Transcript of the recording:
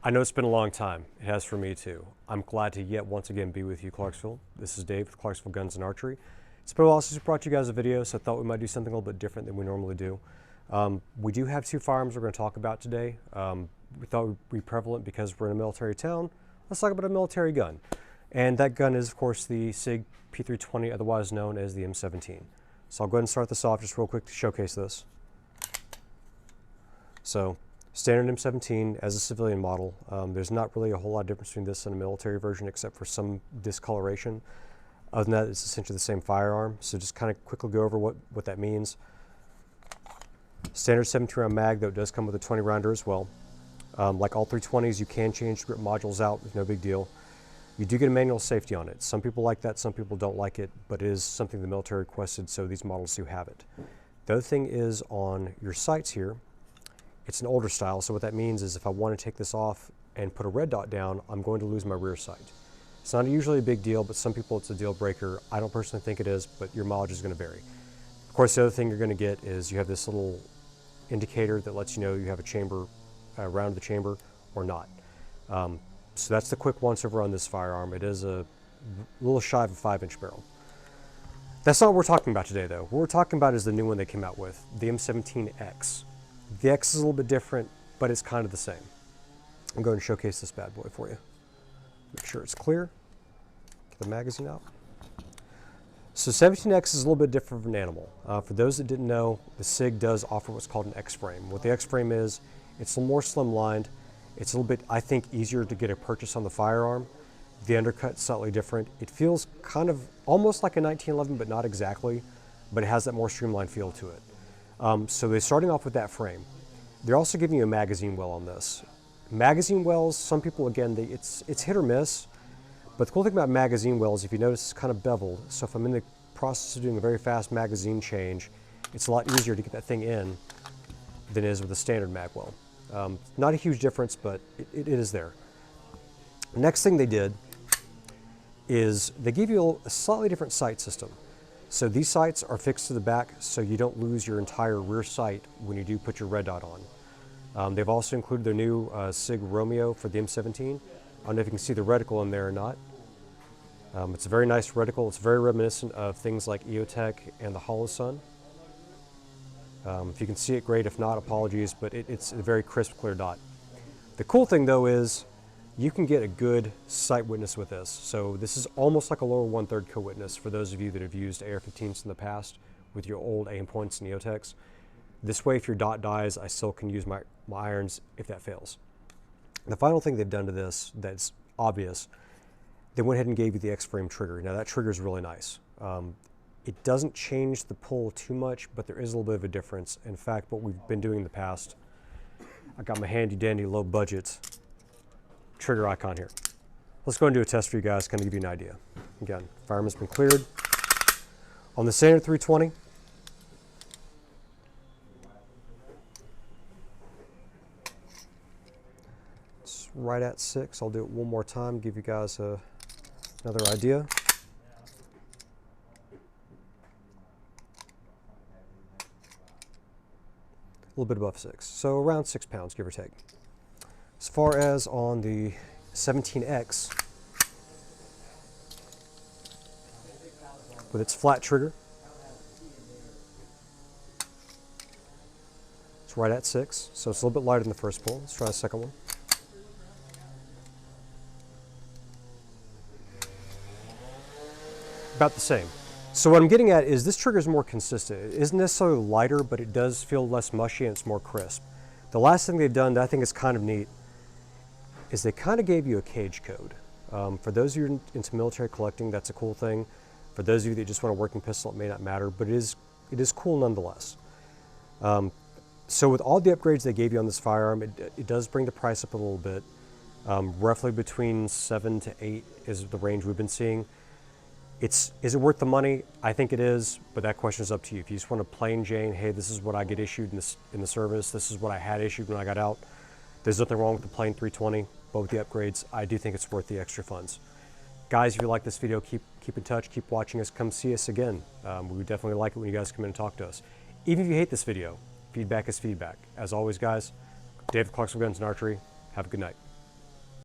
I know it's been a long time. It has for me too. I'm glad to yet once again be with you, Clarksville. This is Dave with Clarksville Guns and Archery. It's been a while since we brought you guys a video, so I thought we might do something a little bit different than we normally do. We do have two firearms we're going to talk about today. We thought it would be prevalent because we're in a military town. Let's talk about a military gun. And that gun is, of course, the Sig P320, otherwise known as the M17. So I'll go ahead and start this off just real quick to showcase this. So, standard M17 as a civilian model. There's not really a whole lot of difference between this and a military version except for some discoloration. Other than that, it's essentially the same firearm. So just kind of quickly go over what that means. Standard 17 round mag, though it does come with a 20 rounder as well. Like all 320s, you can change grip modules out, it's no big deal. You do get a manual safety on it. Some people like that, some people don't like it, but it is something the military requested, so these models do have it. The other thing is on your sights here, it's an older style, so what that means is if I want to take this off and put a red dot down, I'm going to lose my rear sight. It's not usually a big deal, but some people it's a deal breaker. I don't personally think it is, but your mileage is going to vary. Of course, the other thing you're going to get is you have this little indicator that lets you know you have a chamber, round the chamber or not. So that's the quick once over on this firearm. It is a little shy of a 5-inch barrel. That's not what we're talking about today, though. What we're talking about is the new one they came out with, the M17X. The X is a little bit different, but it's kind of the same. I'm going to showcase this bad boy for you. Make sure it's clear. Get the magazine out. So 17X is a little bit different of an animal. For those that didn't know, the Sig does offer what's called an X-frame. What the X-frame is, it's a little more slimlined. It's a little bit, I think, easier to get a purchase on the firearm. The undercut's slightly different. It feels kind of almost like a 1911, but not exactly, but it has that more streamlined feel to it. So they're starting off with that frame. They're also giving you a magazine well on this. Magazine wells, some people, again, it's hit or miss, but the cool thing about magazine wells, if you notice, it's kind of beveled. So if I'm in the process of doing a very fast magazine change, it's a lot easier to get that thing in than it is with a standard mag well. Not a huge difference, but it is there. Next thing they did is they give you a slightly different sight system. So these sights are fixed to the back so you don't lose your entire rear sight when you do put your red dot on. They've also included their new Sig Romeo for the M17. I don't know if you can see the reticle in there or not. It's a very nice reticle. It's very reminiscent of things like EOTech and the Holosun. If you can see it, great. If not, apologies, but it's a very crisp, clear dot. The cool thing, though, is you can get a good sight witness with this. So this is almost like a lower 1/3 co-witness for those of you that have used AR-15s in the past with your old aim points and EOTechs. This way, if your dot dies, I still can use my irons if that fails. The final thing they've done to this that's obvious, they went ahead and gave you the X-frame trigger. Now that trigger is really nice. It doesn't change the pull too much, but there is a little bit of a difference. In fact, what we've been doing in the past, I got my handy dandy low budget trigger icon here. Let's go and do a test for you guys, kind of give you an idea. Again, firearm has been cleared. On the standard 320, it's right at 6. I'll do it one more time, give you guys another idea. A little bit above 6, so around 6 pounds, give or take. As far as on the 17X, with its flat trigger, it's right at 6, so it's a little bit lighter than the first pull. Let's try the second one. About the same. So what I'm getting at is this trigger is more consistent. It isn't necessarily lighter, but it does feel less mushy and it's more crisp. The last thing they've done that I think is kind of neat is they kind of gave you a cage code. For those of you into military collecting, that's a cool thing. For those of you that just want a working pistol, it may not matter, but it is cool nonetheless. So with all the upgrades they gave you on this firearm, it does bring the price up a little bit. Roughly between 7 to 8 is the range we've been seeing. Is it worth the money? I think it is, but that question is up to you. If you just want a plain Jane, hey, this is what I get issued in the service, this is what I had issued when I got out, there's nothing wrong with the plain 320, but with the upgrades, I do think it's worth the extra funds. Guys, if you like this video, keep in touch, keep watching us, come see us again. We would definitely like it when you guys come in and talk to us. Even if you hate this video, feedback is feedback. As always, guys, Dave with Clarksville Guns and Archery, have a good night.